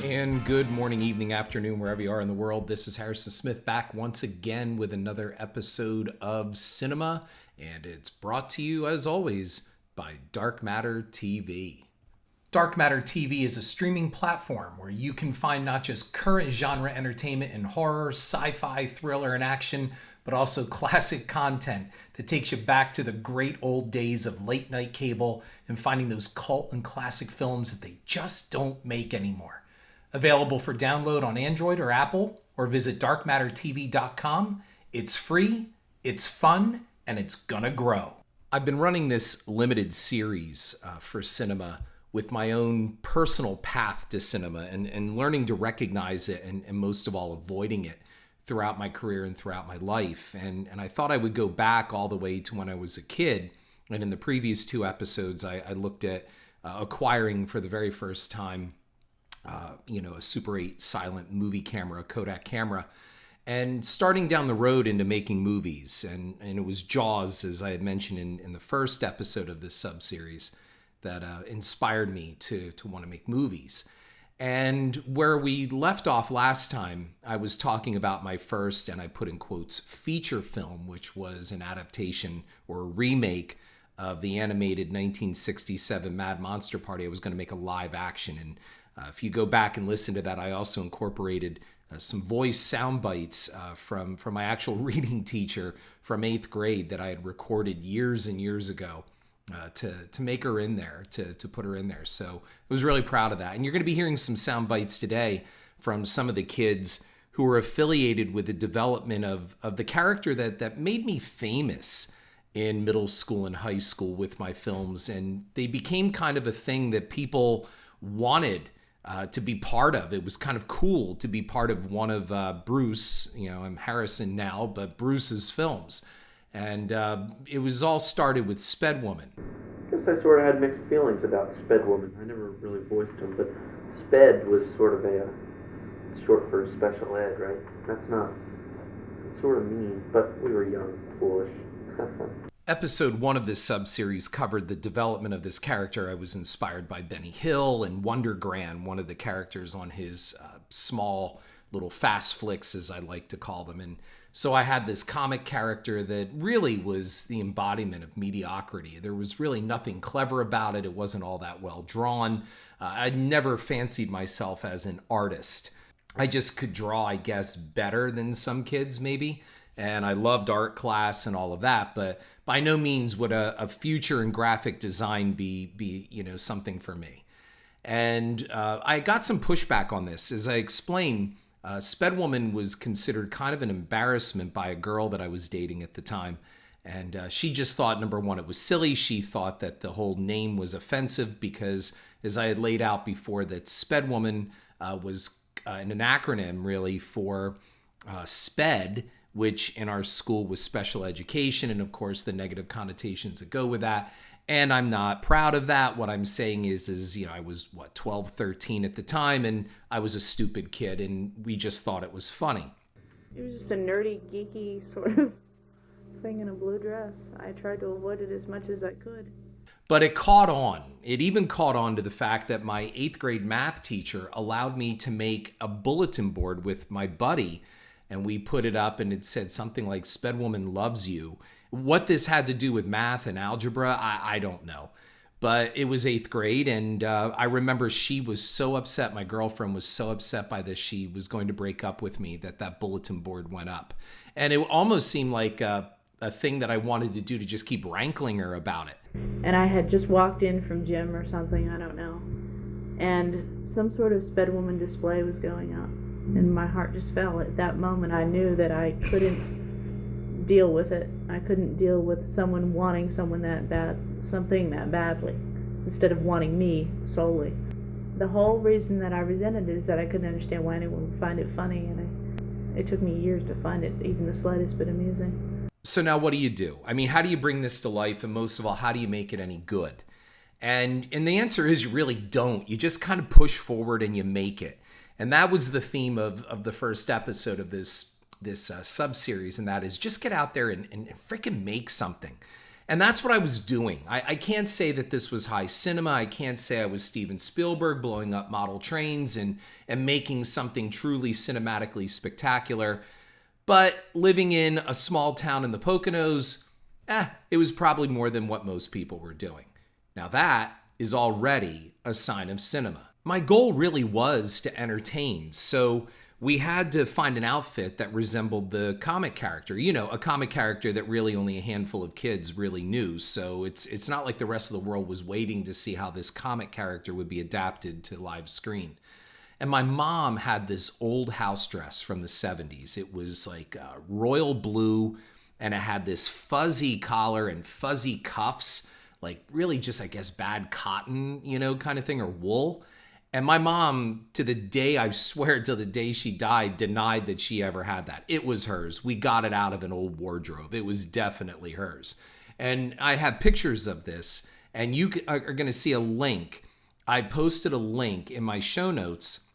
And good morning, evening, afternoon, wherever you are in the world. This is Harrison Smith back once again with another episode of Cynema, and it's brought to you, as always, by Dark Matter TV. Dark Matter TV is a streaming platform where you can find not just current genre entertainment in horror, sci-fi, thriller, and action, but also classic content that takes you back to the great old days of late night cable and finding those cult and classic films that they just don't make anymore. Available for download on Android or Apple, or visit darkmattertv.com. It's free, it's fun, and it's gonna grow. I've been running this limited series for Cynema with my own personal path to cinema and learning to recognize it and most of all avoiding it throughout my career and throughout my life. And I thought I would go back all the way to when I was a kid. And in the previous two episodes, I looked at acquiring for the very first time a Super 8 silent movie camera, a Kodak camera, and starting down the road into making movies. And it was Jaws, as I had mentioned in the first episode of this sub-series, that inspired me to want to make movies. And where we left off last time, I was talking about my first, and I put in quotes, feature film, which was an adaptation or a remake of the animated 1967 Mad Monster Party. I was going to make a live action, and if you go back and listen to that, I also incorporated some voice sound bites from my actual reading teacher from 8th grade that I had recorded years and years ago to make her in there, to put her in there. So I was really proud of that. And you're going to be hearing some sound bites today from some of the kids who were affiliated with the development of the character that made me famous in middle school and high school with my films. And they became kind of a thing that people wanted to be part of. It was kind of cool to be part of one of Bruce, I'm Harrison now, but Bruce's films. And it was all started with SpedWoman. I guess I sort of had mixed feelings about SpedWoman. I never really voiced him, but Sped was sort of a short for special ed, right? That's sort of mean, but we were young, foolish. Episode 1 of this sub-series covered the development of this character. I was inspired by Benny Hill and Wonder Gran, one of the characters on his small little fast flicks, as I like to call them. And so I had this comic character that really was the embodiment of mediocrity. There was really nothing clever about it. It wasn't all that well drawn. I'd never fancied myself as an artist. I just could draw, I guess, better than some kids maybe. And I loved art class and all of that, but by no means would a future in graphic design be something for me. And I got some pushback on this. As I explained, SpedWoman was considered kind of an embarrassment by a girl that I was dating at the time. And she just thought, number one, it was silly. She thought that the whole name was offensive because, as I had laid out before, that SpedWoman was an acronym really for SPED, which in our school was special education, and of course the negative connotations that go with that. And I'm not proud of that. What I'm saying is I was 12, 13 at the time, and I was a stupid kid, and we just thought it was funny. It was just a nerdy, geeky sort of thing in a blue dress. I tried to avoid it as much as I could. But it caught on. It even caught on to the fact that my 8th grade math teacher allowed me to make a bulletin board with my buddy, and we put it up and it said something like SpedWoman loves you. What this had to do with math and algebra, I don't know. But it was 8th grade, and I remember she was so upset, my girlfriend was so upset by this, she was going to break up with me, that bulletin board went up. And it almost seemed like a thing that I wanted to do to just keep rankling her about it. And I had just walked in from gym or something, I don't know. And some sort of SpedWoman display was going up. And my heart just fell. At that moment, I knew that I couldn't deal with it. I couldn't deal with someone wanting something that badly, instead of wanting me solely. The whole reason that I resented it is that I couldn't understand why anyone would find it funny, and it took me years to find it even the slightest bit amusing. So now what do you do? I mean, how do you bring this to life? And most of all, how do you make it any good? And the answer is you really don't. You just kind of push forward and you make it. And that was the theme of the first episode of this sub-series, and that is just get out there and freaking make something. And that's what I was doing. I can't say that this was high cinema. I can't say I was Steven Spielberg blowing up model trains and and making something truly cinematically spectacular. But living in a small town in the Poconos, it was probably more than what most people were doing. Now that is already a sign of cinema. My goal really was to entertain, so we had to find an outfit that resembled the comic character. You know, a comic character that really only a handful of kids really knew. So it's not like the rest of the world was waiting to see how this comic character would be adapted to live screen. And my mom had this old house dress from the 70s. It was like royal blue, and it had this fuzzy collar and fuzzy cuffs, like really just, I guess, bad cotton, you know, kind of thing, or wool. And my mom, to the day, I swear, till the day she died, denied that she ever had that. It was hers. We got it out of an old wardrobe. It was definitely hers. And I have pictures of this, and you are going to see a link. I posted a link in my show notes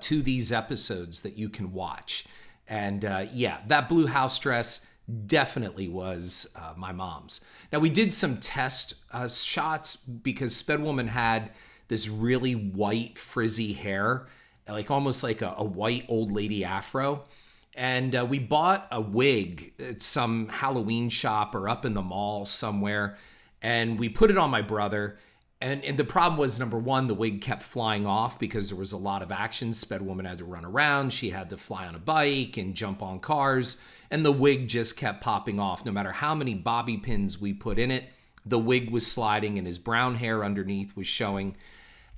to these episodes that you can watch. And yeah, that blue house dress definitely was my mom's. Now, we did some test shots because SpedWoman had this really white frizzy hair, like almost like a white old lady afro. And we bought a wig at some Halloween shop or up in the mall somewhere. And we put it on my brother. And the problem was, number one, the wig kept flying off because there was a lot of action. SpedWoman had to run around. She had to fly on a bike and jump on cars. And the wig just kept popping off. No matter how many bobby pins we put in it, the wig was sliding and his brown hair underneath was showing.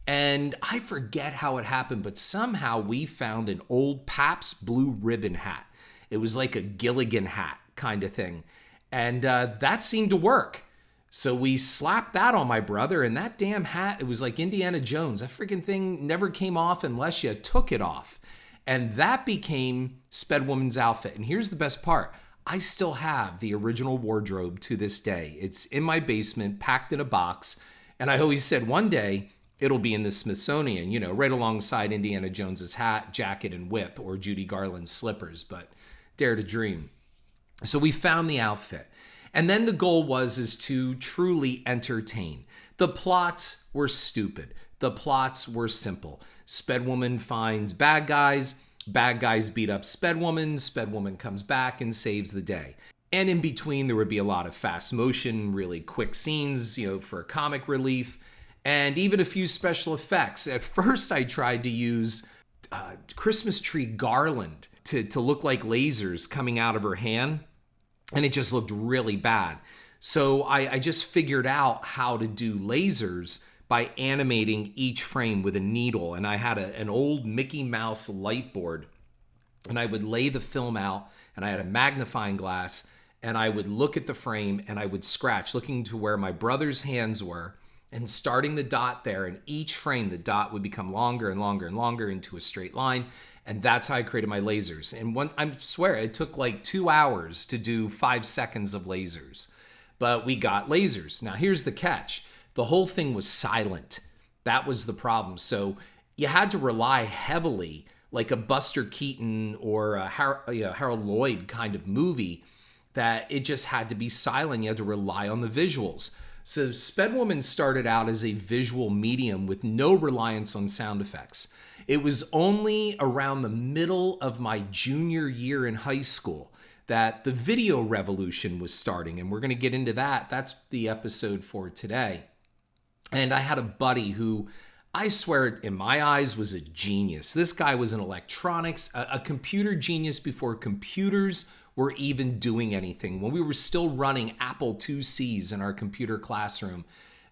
And I forget how it happened, but somehow we found an old Pabst Blue Ribbon hat. It was like a Gilligan hat kind of thing. And that seemed to work. So we slapped that on my brother, and that damn hat, it was like Indiana Jones. That freaking thing never came off unless you took it off. And that became SpedWoman's outfit. And here's the best part. I still have the original wardrobe to this day. It's in my basement, packed in a box. And I always said one day it'll be in the Smithsonian, you know, right alongside Indiana Jones's hat, jacket, and whip, or Judy Garland's slippers, but dare to dream. So we found the outfit. And then the goal is to truly entertain. The plots were stupid. The plots were simple. SpedWoman finds bad guys beat up SpedWoman, SpedWoman comes back and saves the day. And in between, there would be a lot of fast motion, really quick scenes, you know, for comic relief, and even a few special effects. At first, I tried to use Christmas tree garland to look like lasers coming out of her hand. And it just looked really bad. So I just figured out how to do lasers by animating each frame with a needle. And I had an old Mickey Mouse light board. And I would lay the film out, and I had a magnifying glass, and I would look at the frame, and I would scratch, looking to where my brother's hands were, and starting the dot there. And each frame, the dot would become longer and longer and longer into a straight line. And that's how I created my lasers. And I swear, it took like 2 hours to do 5 seconds of lasers. But we got lasers. Now, here's the catch. The whole thing was silent. That was the problem. So you had to rely heavily, like a Buster Keaton or a Harold Lloyd kind of movie, that it just had to be silent. You had to rely on the visuals. So SpedWoman started out as a visual medium with no reliance on sound effects. It was only around the middle of my junior year in high school that the video revolution was starting, and we're going to get into that. That's the episode for today. And I had a buddy who, I swear, in my eyes, was a genius. This guy was in electronics, a computer genius before computers were even doing anything. When we were still running Apple IICs in our computer classroom,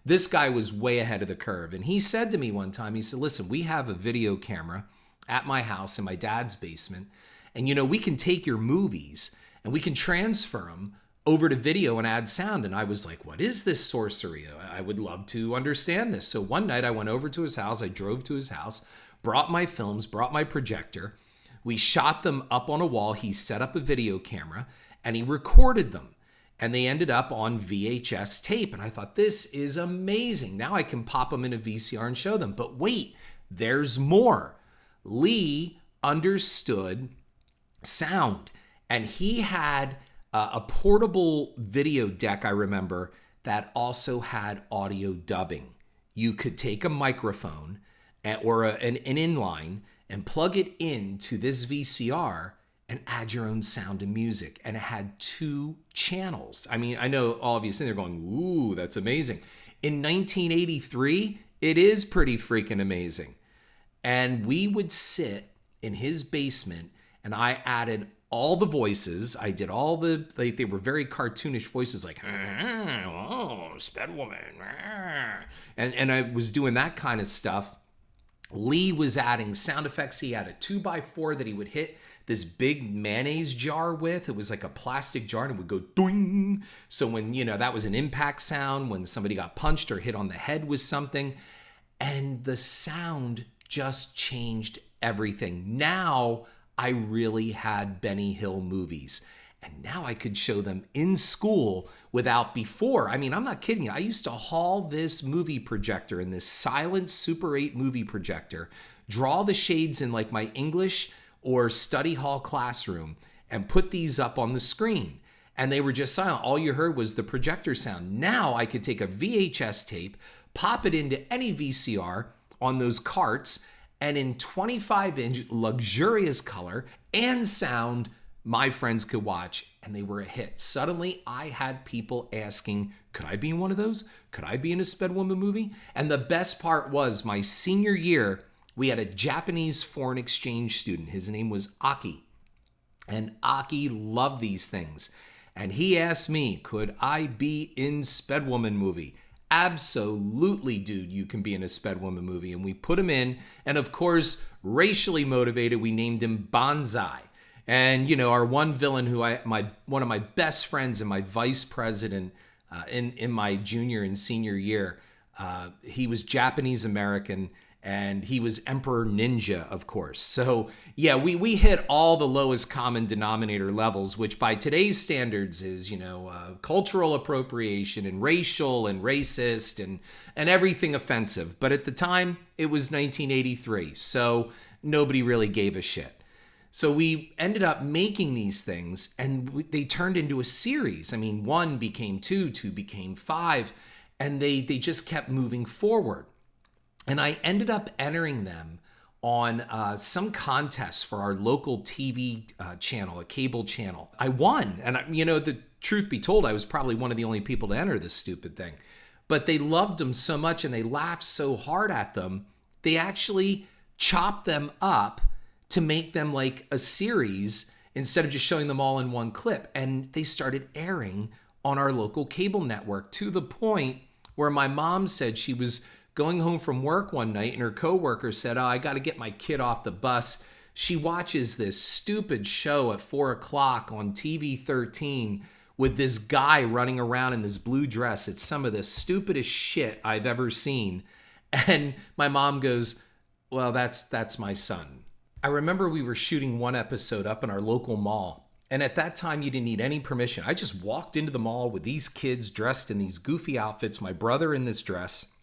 this guy was way ahead of the curve. And he said to me one time, he said, listen, we have a video camera at my house in my dad's basement. And, you know, we can take your movies and we can transfer them over to video and add sound. And I was like, what is this sorcery? I would love to understand this. So one night I went over to his house. I drove to his house, brought my films, brought my projector. We shot them up on a wall. He set up a video camera and he recorded them. And they ended up on VHS tape. And I thought, this is amazing. Now I can pop them in a VCR and show them. But wait, there's more. Lee understood sound. And he had a portable video deck, I remember, that also had audio dubbing. You could take a microphone or an inline, and plug it into this VCR and add your own sound and music. And it had 2 channels. I mean, I know all of you sitting there going, ooh, that's amazing. In 1983, it is pretty freaking amazing. And we would sit in his basement, and I added all the voices. I did all the, they were very cartoonish voices, like, oh, SpedWoman. And I was doing that kind of stuff. Lee was adding sound effects. He had a 2x4 that he would hit this big mayonnaise jar with. It was like a plastic jar, and it would go doing. So when, that was an impact sound, when somebody got punched or hit on the head with something. And the sound just changed everything. Now I really had Benny Hill movies. And now I could show them in school without before. I mean, I'm not kidding you. I used to haul this movie projector in this silent Super 8 movie projector, draw the shades in like my English or study hall classroom, and put these up on the screen. And they were just silent. All you heard was the projector sound. Now I could take a VHS tape, pop it into any VCR on those carts, and in 25-inch luxurious color and sound, my friends could watch, and they were a hit. Suddenly, I had people asking, could I be in one of those? Could I be in a SpedWoman movie? And the best part was, my senior year, we had a Japanese foreign exchange student. His name was Aki. And Aki loved these things. And he asked me, could I be in SpedWoman movie? Absolutely, dude, you can be in a SpedWoman movie. And we put him in. And of course, racially motivated, we named him Banzai. And, our one villain one of my best friends and my vice president in my junior and senior year, he was Japanese American, and he was Emperor Ninja, of course. So yeah, we hit all the lowest common denominator levels, which by today's standards is, cultural appropriation and racial and racist and everything offensive. But at the time, it was 1983, so nobody really gave a shit. So we ended up making these things, and they turned into a series. I mean, 1 became 2, 2 became 5, and they just kept moving forward. And I ended up entering them on some contest for our local TV channel, a cable channel. I won. And, the truth be told, I was probably one of the only people to enter this stupid thing. But they loved them so much, and they laughed so hard at them, they actually chopped them up to make them like a series instead of just showing them all in one clip. And they started airing on our local cable network, to the point where my mom said she was going home from work one night, and her coworker said, I got to get my kid off the bus. She watches this stupid show at 4 o'clock on TV 13 with this guy running around in this blue dress. It's some of the stupidest shit I've ever seen. And my mom goes, well, that's my son. I remember we were shooting one episode up in our local mall. And at that time, you didn't need any permission. I just walked into the mall with these kids dressed in these goofy outfits, my brother in this dress.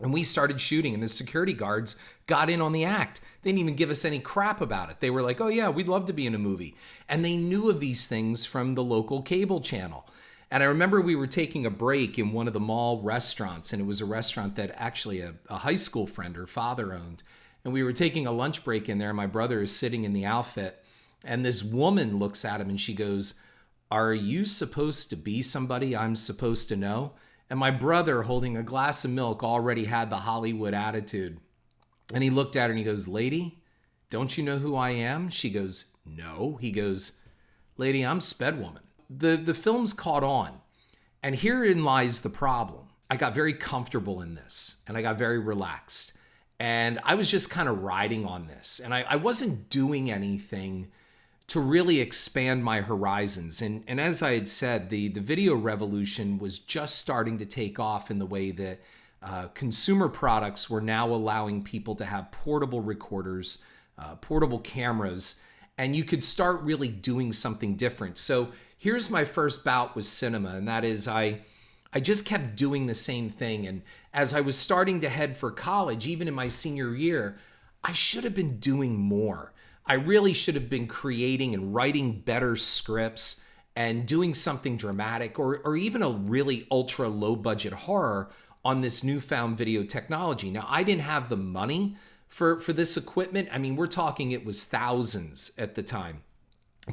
And we started shooting, and the security guards got in on the act. They didn't even give us any crap about it. They were like, oh yeah, we'd love to be in a movie. And they knew of these things from the local cable channel. And I remember we were taking a break in one of the mall restaurants, and it was a restaurant that actually a high school friend, her father, owned. And we were taking a lunch break in there, and my brother is sitting in the outfit. And this woman looks at him, and she goes, are you supposed to be somebody I'm supposed to know? And my brother, holding a glass of milk, already had the Hollywood attitude. And he looked at her and he goes, lady, don't you know who I am? She goes, no. He goes, lady, I'm SpedWoman. The film's caught on. And herein lies the problem. I got very comfortable in this, and I got very relaxed. And I was just kind of riding on this. And I wasn't doing anything to really expand my horizons. And as I had said, the video revolution was just starting to take off in the way that consumer products were now allowing people to have portable recorders, portable cameras, and you could start really doing something different. So here's my first bout with Cynema, and that is I just kept doing the same thing. And as I was starting to head for college, even in my senior year, I should have been doing more. I really should have been creating and writing better scripts and doing something dramatic, or even a really ultra low budget horror on this newfound video technology. Now, I didn't have the money, for this equipment. I mean, we're talking it was thousands at the time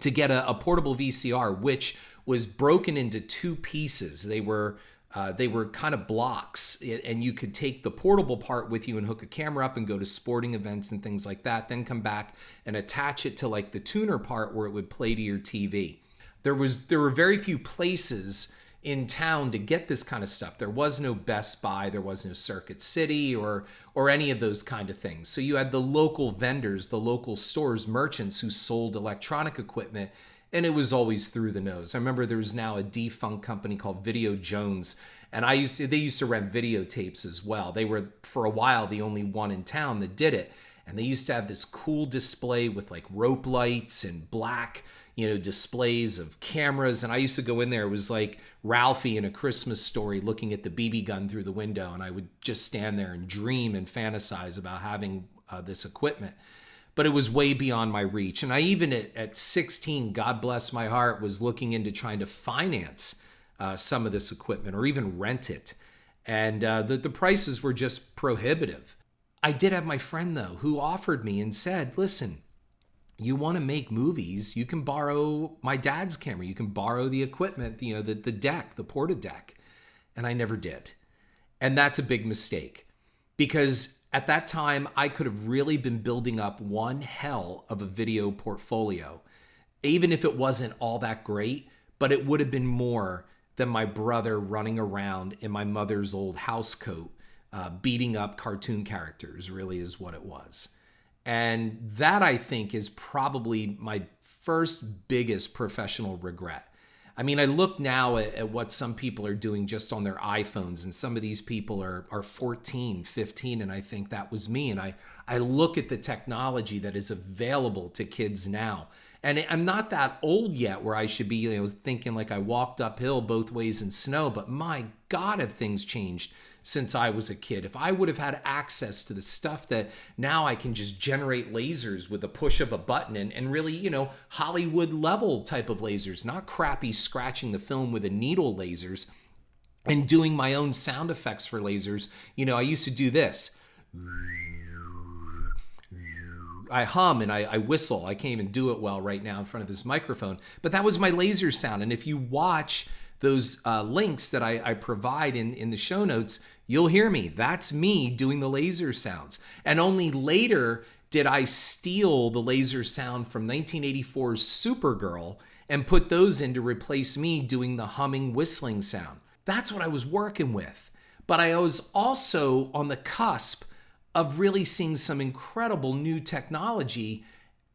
to get a portable VCR, which was broken into two pieces. They were kind of blocks, and you could take the portable part with you and hook a camera up and go to sporting events and things like that, then come back and attach it to like the tuner part where it would play to your TV. There were very few places in town to get this kind of stuff. There was no Best Buy, there was no Circuit City or any of those kind of things. So you had the local vendors, the local stores, merchants who sold electronic equipment, and it was always through the nose. I remember there was now a defunct company called Video Jones, and they used to rent videotapes as well. They were for a while the only one in town that did it. And they used to have this cool display with like rope lights and black, displays of cameras. And I used to go in there. It was like Ralphie in A Christmas Story looking at the BB gun through the window. And I would just stand there and dream and fantasize about having this equipment. But it was way beyond my reach. And I even at 16, God bless my heart, was looking into trying to finance some of this equipment or even rent it. And the prices were just prohibitive. I did have my friend, though, who offered me and said, listen, you want to make movies, you can borrow my dad's camera. You can borrow the equipment, the deck, the porta deck. And I never did. And that's a big mistake because at that time, I could have really been building up one hell of a video portfolio, even if it wasn't all that great, but it would have been more than my brother running around in my mother's old house coat, beating up cartoon characters, really is what it was. And that, I think, is probably my first biggest professional regret. I mean, I look now at what some people are doing just on their iPhones, and some of these people are 14, 15, and I think that was me. And I look at the technology that is available to kids now. And I'm not that old yet where I should be thinking like I walked uphill both ways in snow, but my God, have things changed since I was a kid. If I would have had access to the stuff that now I can just generate lasers with a push of a button and really, Hollywood level type of lasers, not crappy scratching the film with a needle lasers and doing my own sound effects for lasers. I used to do this. I hum and I whistle. I can't even do it well right now in front of this microphone, but that was my laser sound. And if you watch those links that I provide in the show notes, you'll hear me. That's me doing the laser sounds. And only later did I steal the laser sound from 1984's Supergirl and put those in to replace me doing the humming, whistling sound. That's what I was working with. But I was also on the cusp of really seeing some incredible new technology,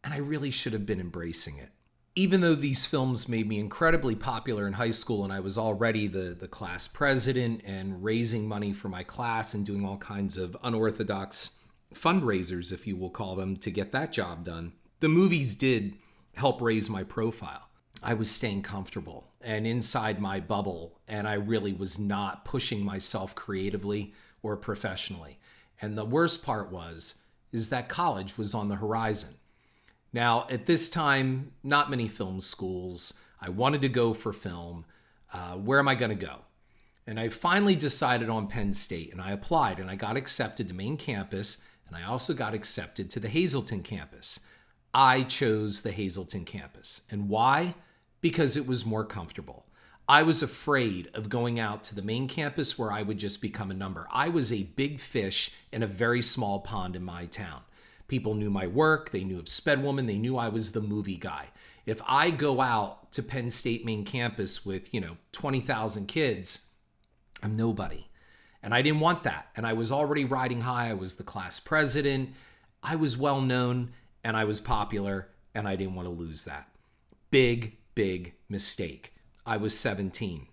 and I really should have been embracing it. Even though these films made me incredibly popular in high school and I was already the class president and raising money for my class and doing all kinds of unorthodox fundraisers, if you will call them, to get that job done, the movies did help raise my profile. I was staying comfortable and inside my bubble, and I really was not pushing myself creatively or professionally. And the worst part is that college was on the horizon. Now, at this time, not many film schools. I wanted to go for film. Where am I going to go? And I finally decided on Penn State, and I applied, and I got accepted to main campus, and I also got accepted to the Hazleton campus. I chose the Hazleton campus. And why? Because it was more comfortable. I was afraid of going out to the main campus where I would just become a number. I was a big fish in a very small pond in my town. People knew my work. They knew of SpedWoman. They knew I was the movie guy. If I go out to Penn State main campus with, 20,000 kids, I'm nobody. And I didn't want that. And I was already riding high. I was the class president. I was well known and I was popular, and I didn't want to lose that. Big, big mistake. I was 17.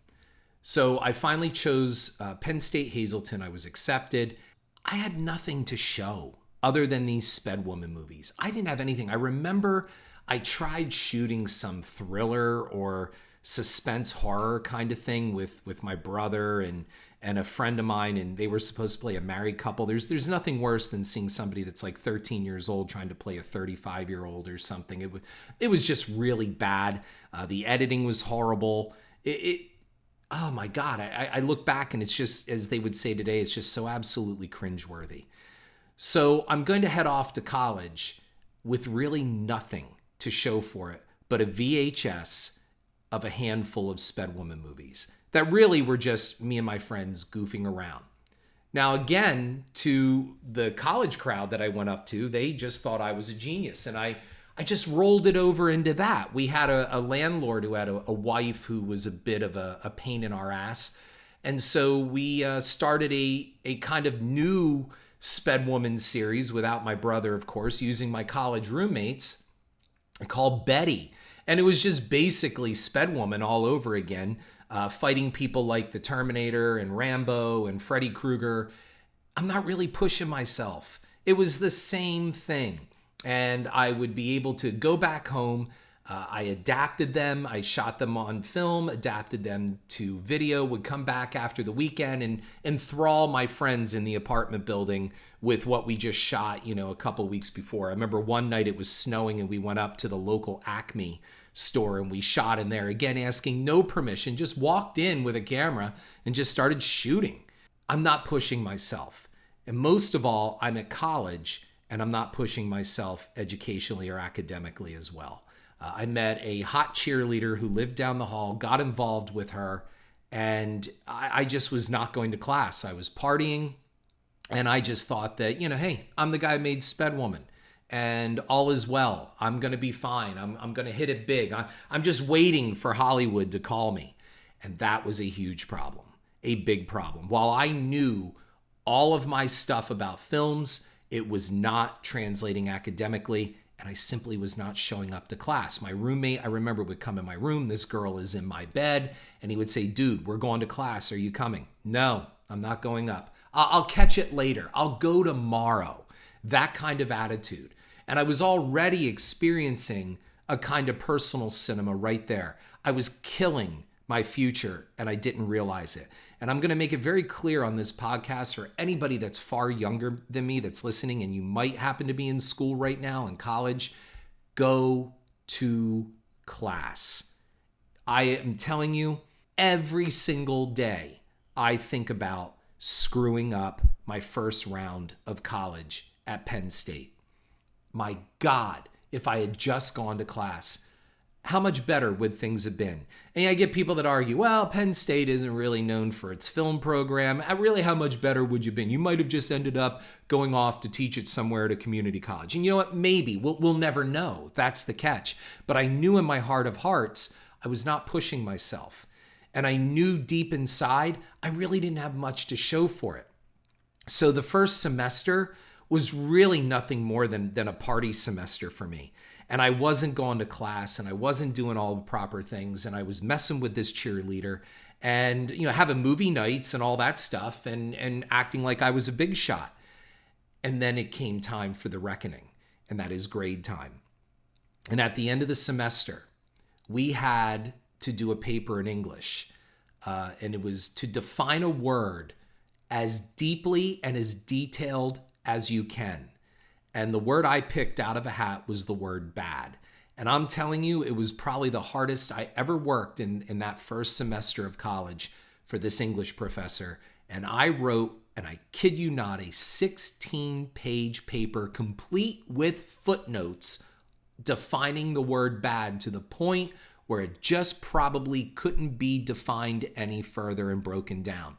So I finally chose Penn State Hazleton. I was accepted. I had nothing to show other than these SpedWoman movies. I didn't have anything. I remember I tried shooting some thriller or suspense horror kind of thing with my brother and a friend of mine, and they were supposed to play a married couple. There's nothing worse than seeing somebody that's like 13 years old trying to play a 35-year-old or something. It was just really bad. The editing was horrible. Oh my God. I look back and it's just, as they would say today, it's just so absolutely cringeworthy. So I'm going to head off to college with really nothing to show for it but a VHS of a handful of SpedWoman movies that really were just me and my friends goofing around. Now, again, to the college crowd that I went up to, they just thought I was a genius. And I just rolled it over into that. We had a landlord who had a wife who was a bit of a pain in our ass. And so we started a kind of new SpedWoman series without my brother, of course, using my college roommates, called Betty. And it was just basically SpedWoman all over again, fighting people like the Terminator and Rambo and Freddy Krueger. I'm not really pushing myself. It was the same thing. And I would be able to go back home. I adapted them. I shot them on film, adapted them to video, would come back after the weekend and enthrall my friends in the apartment building with what we just shot, a couple weeks before. I remember one night it was snowing and we went up to the local Acme store and we shot in there, again, asking no permission, just walked in with a camera and just started shooting. I'm not pushing myself. And most of all, I'm at college and I'm not pushing myself educationally or academically as well. I met a hot cheerleader who lived down the hall, got involved with her, and I just was not going to class. I was partying, and I just thought that, hey, I'm the guy who made SpedWoman, and all is well. I'm going to be fine. I'm going to hit it big. I'm just waiting for Hollywood to call me. And that was a huge problem, a big problem. While I knew all of my stuff about films, it was not translating academically, and I simply was not showing up to class. My roommate, I remember, would come in my room. This girl is in my bed, and he would say, dude, we're going to class. Are you coming? No, I'm not going up. I'll catch it later. I'll go tomorrow. That kind of attitude. And I was already experiencing a kind of personal cinema right there. I was killing my future, and I didn't realize it. And I'm going to make it very clear on this podcast for anybody that's far younger than me that's listening, and you might happen to be in school right now, in college, go to class. I am telling you, every single day, I think about screwing up my first round of college at Penn State. My God, if I had just gone to class, how much better would things have been? And I get people that argue, well, Penn State isn't really known for its film program. Really, how much better would you have been? You might have just ended up going off to teach it somewhere at a community college. And you know what? Maybe. We'll never know. That's the catch. But I knew in my heart of hearts, I was not pushing myself. And I knew deep inside, I really didn't have much to show for it. So the first semester was really nothing more than a party semester for me. And I wasn't going to class, and I wasn't doing all the proper things, and I was messing with this cheerleader and, having movie nights and all that stuff and acting like I was a big shot. And then it came time for the reckoning, and that is grade time. And at the end of the semester, we had to do a paper in English, and it was to define a word as deeply and as detailed as you can. And the word I picked out of a hat was the word bad. And I'm telling you, it was probably the hardest I ever worked in that first semester of college for this English professor. And I wrote, and I kid you not, a 16-page paper complete with footnotes defining the word bad to the point where it just probably couldn't be defined any further and broken down.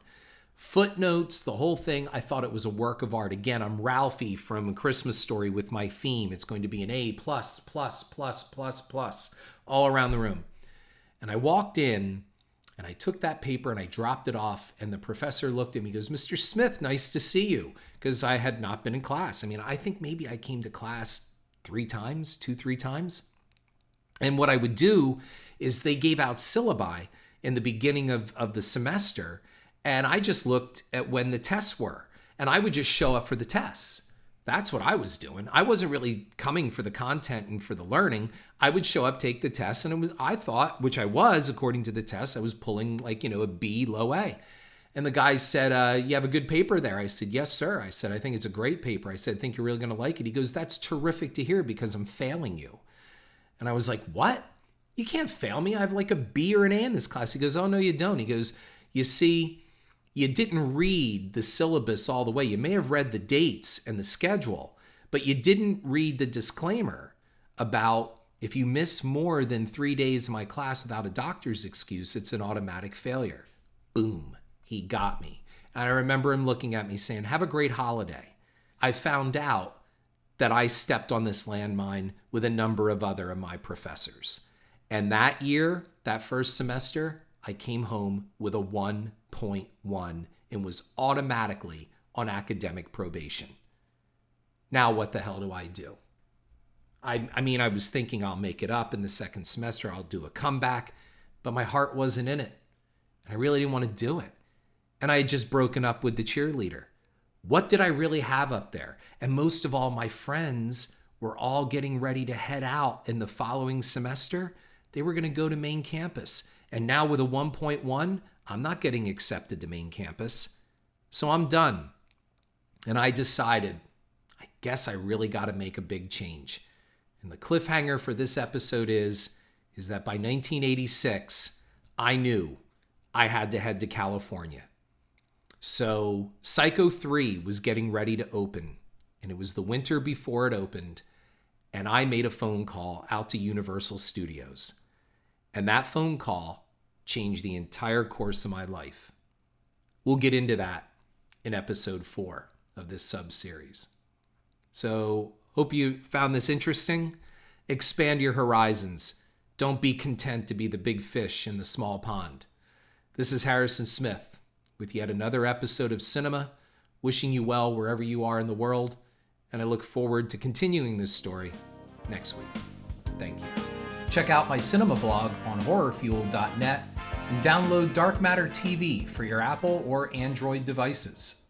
Footnotes, the whole thing. I thought it was a work of art. Again, I'm Ralphie from A Christmas Story with my theme. It's going to be an A+++++, all around the room. And I walked in and I took that paper and I dropped it off, and the professor looked at me and goes, Mr. Smith, nice to see you, because I had not been in class. I mean, I think maybe I came to class 3 times. And what I would do is they gave out syllabi in the beginning of the semester, and I just looked at when the tests were, and I would just show up for the tests. That's what I was doing. I wasn't really coming for the content and for the learning. I would show up, take the test, and it was, I thought, which I was, according to the test, I was pulling a B, low A. And the guy said, you have a good paper there. I said, yes, sir. I said, I think it's a great paper. I said, I think you're really going to like it. He goes, that's terrific to hear because I'm failing you. And I was like, what? You can't fail me. I have like a B or an A in this class. He goes, oh, no, you don't. He goes, you see, you didn't read the syllabus all the way. You may have read the dates and the schedule, but you didn't read the disclaimer about if you miss more than 3 days of my class without a doctor's excuse, it's an automatic failure. Boom, he got me. And I remember him looking at me saying, have a great holiday. I found out that I stepped on this landmine with a number of other of my professors. And that year, that first semester, I came home with a 1.1 and was automatically on academic probation. Now what the hell do I do? I mean, I was thinking I'll make it up in the second semester, I'll do a comeback, but my heart wasn't in it. And I really didn't want to do it. And I had just broken up with the cheerleader. What did I really have up there? And most of all, my friends were all getting ready to head out in the following semester. They were going to go to main campus. And now with a 1.1, I'm not getting accepted to main campus. So I'm done. And I decided, I guess I really got to make a big change. And the cliffhanger for this episode is that by 1986, I knew I had to head to California. So Psycho 3 was getting ready to open, and it was the winter before it opened, and I made a phone call out to Universal Studios. And that phone call changed the entire course of my life. We'll get into that in episode 4 of this sub-series. So, hope you found this interesting. Expand your horizons. Don't be content to be the big fish in the small pond. This is Harrison Smith with yet another episode of Cynema, wishing you well wherever you are in the world, and I look forward to continuing this story next week. Thank you. Check out my cinema blog on horrorfuel.net and download Dark Matter TV for your Apple or Android devices.